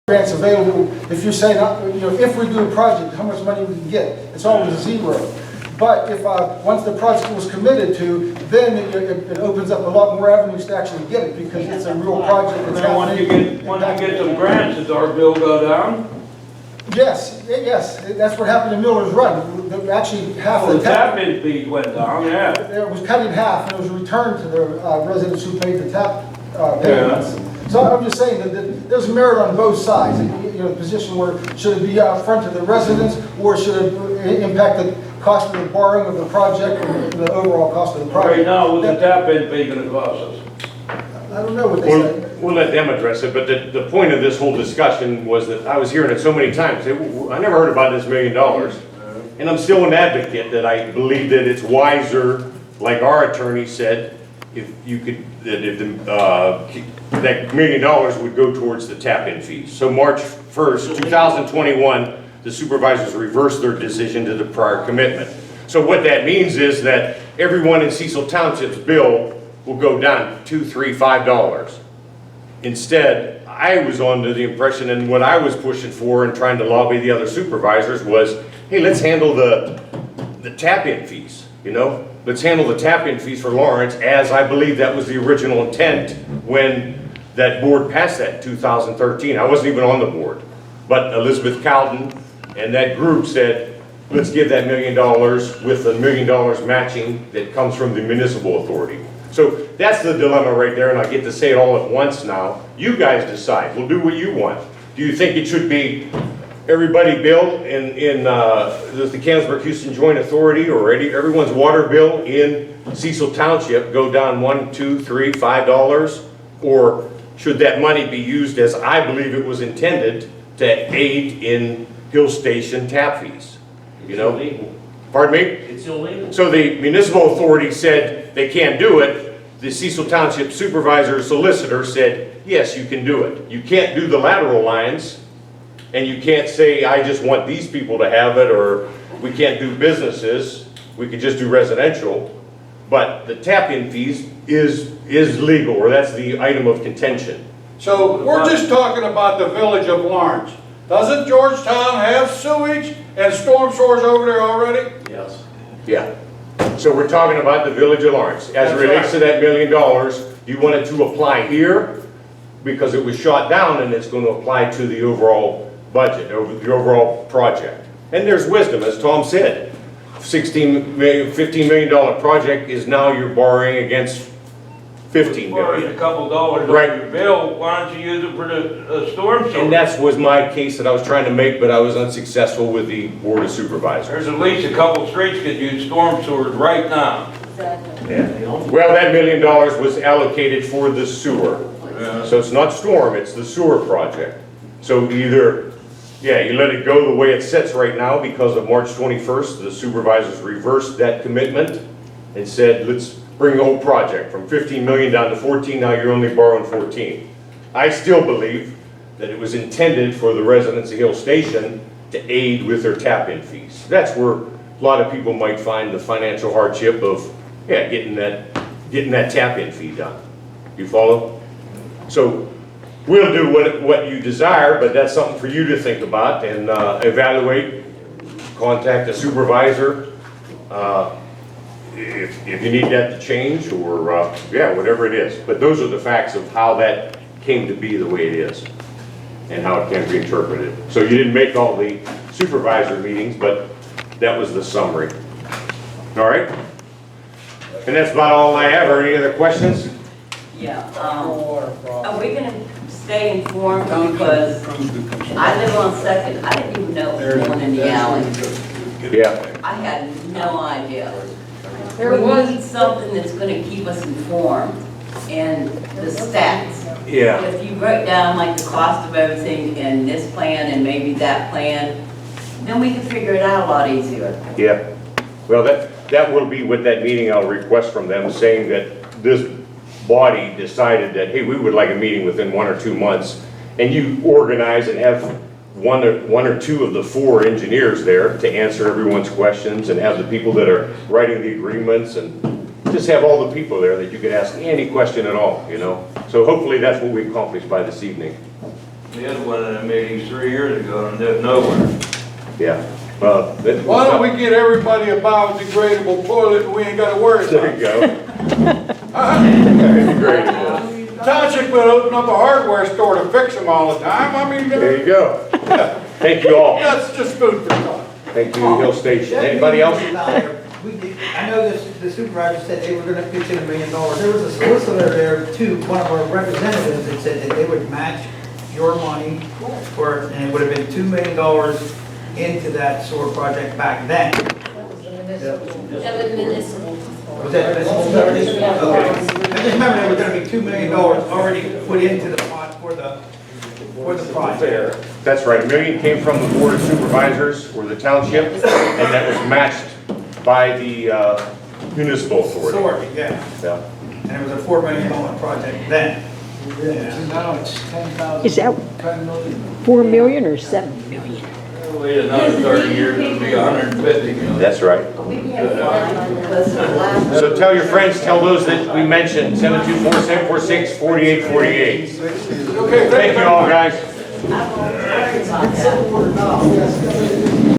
grants available. If you're saying, if we do a project, how much money we can get, it's always zero. But if once the project was committed to, then it opens up a lot more avenues to actually get it because it's a real project. And then once you get some grants, does our bill go down? Yes, that's what happened in Miller's Run. Actually, half Well, the the tap-in fee went down, yeah. it was cut in half, and it was returned to the residents who paid the tap payments. So I'm just saying that there's merit on both sides. The position where should it be out front of the residents, or should it impact the cost of the borrowing of the project and the overall cost of the project? Right now, what's the tap-in fee gonna cost us? I don't know what they say. We'll let them address it, but the point of this whole discussion was that I was hearing it so many times. I never heard about this $1 million. And I'm still an advocate that I believe that it's wiser, like our attorney said, if you could, that $1 million would go towards the tap-in fees. So March 1st, 2021, the supervisors reversed their decision to the prior commitment. So what that means is that everyone in Cecil Township's bill will go down $2, $3, $5. Instead, I was under the impression, and what I was pushing for and trying to lobby the other supervisors was, hey, let's handle the tap-in fees, Let's handle the tap-in fees for Lawrence, as I believe that was the original intent when that board passed that in 2013. I wasn't even on the board. But Elizabeth Cowden and that group said, let's give that $1 million with the $1 million matching that comes from the municipal authority. So that's the dilemma right there, and I get to say it all at once now. You guys decide. We'll do what you want. Do you think it should be everybody bill in the Canonsburg-Houston Joint Authority, or everyone's water bill in Cecil Township go down $1, $2, $3, $5? Or should that money be used as I believe it was intended to aid in Hill Station tap fees? Illegal. Pardon me? It's illegal. So the municipal authority said they can't do it. The Cecil Township supervisor solicitor said, yes, you can do it. You can't do the lateral lines, and you can't say, I just want these people to have it, or we can't do businesses. We could just do residential. But the tap-in fees is legal, or that's the item of contention. So we're just talking about the village of Lawrence. Doesn't Georgetown have sewage and storm sewers over there already? Yes. Yeah. So we're talking about the village of Lawrence. As it relates to that $1 million, you want it to apply here because it was shot down, and it's going to apply to the overall budget, over the overall project. And there's wisdom, as Tom said. $15 million project is now you're borrowing against $15 Borrowing million. a couple dollars Right. on your bill, why don't you use it for the storm sewer? And that was my case that I was trying to make, but I was unsuccessful with the Board of Supervisors. There's at least a couple streets could use storm sewers right now. Yeah. Well, that $1 million was allocated for the sewer. So it's not storm, it's the sewer project. So either, you let it go the way it sits right now because of March 21st, the supervisors reversed that commitment and said, let's bring the whole project from 15 million down to 14, now you're only borrowing 14. I still believe that it was intended for the residents of Hill Station to aid with their tap-in fees. That's where a lot of people might find the financial hardship of, getting that tap-in fee done. You follow? So we'll do what you desire, but that's something for you to think about and evaluate. Contact a supervisor if you need that to change, or whatever it is. But those are the facts of how that came to be the way it is and how it can be interpreted. So you didn't make all the supervisor meetings, but that was the summary. All right? And that's about all I have. Are any other questions? Yeah, are we gonna stay informed, because I live on Second, I didn't even know it was one in the alley. Yeah. I had no idea. There We was need something that's gonna keep us informed, and the stats. Yeah. If you break down like the cost of everything in this plan and maybe that plan, then we can figure it out a lot easier. Yeah. Well, that will be with that meeting. I'll request from them saying that this body decided that, hey, we would like a meeting within 1 or 2 months, and you organize and have one or two of the 4 engineers there to answer everyone's questions, and have the people that are writing the agreements, and just have all the people there that you could ask any question at all, So hopefully that's what we accomplished by this evening. We had one of them meetings 3 years ago and there's nowhere. Yeah, well. Why don't we get everybody a biodegradable toilet and we ain't gotta worry about There it? you go. Great. Township would open up a hardware store to fix them all the time. I mean, There you go. Thank you all. that's just food for thought. Thank you, Hill Station. Anybody else? I know the supervisor said they were gonna pitch in $1 million. There was a solicitor there too, one of our representatives that said that they would match your money for, and it would have been $2 million into that sewer project back then. Was that municipal? Okay. I just remember there was gonna be $2 million already put into the pot for the project. That's right, $1 million came from the Board of Supervisors or the township, and that was matched by the municipal authority. Sorry, yeah. Yeah. And it was a $4 million project then. Now it's 10,000. Is that 10 million. 4 million or 7 million? Wait another 30 years, it'll be 150 million. That's right. We can't find because the last. So tell your friends, tell those that we mentioned, 724-746-4848. Okay, Thank you all, guys. I won't worry about that.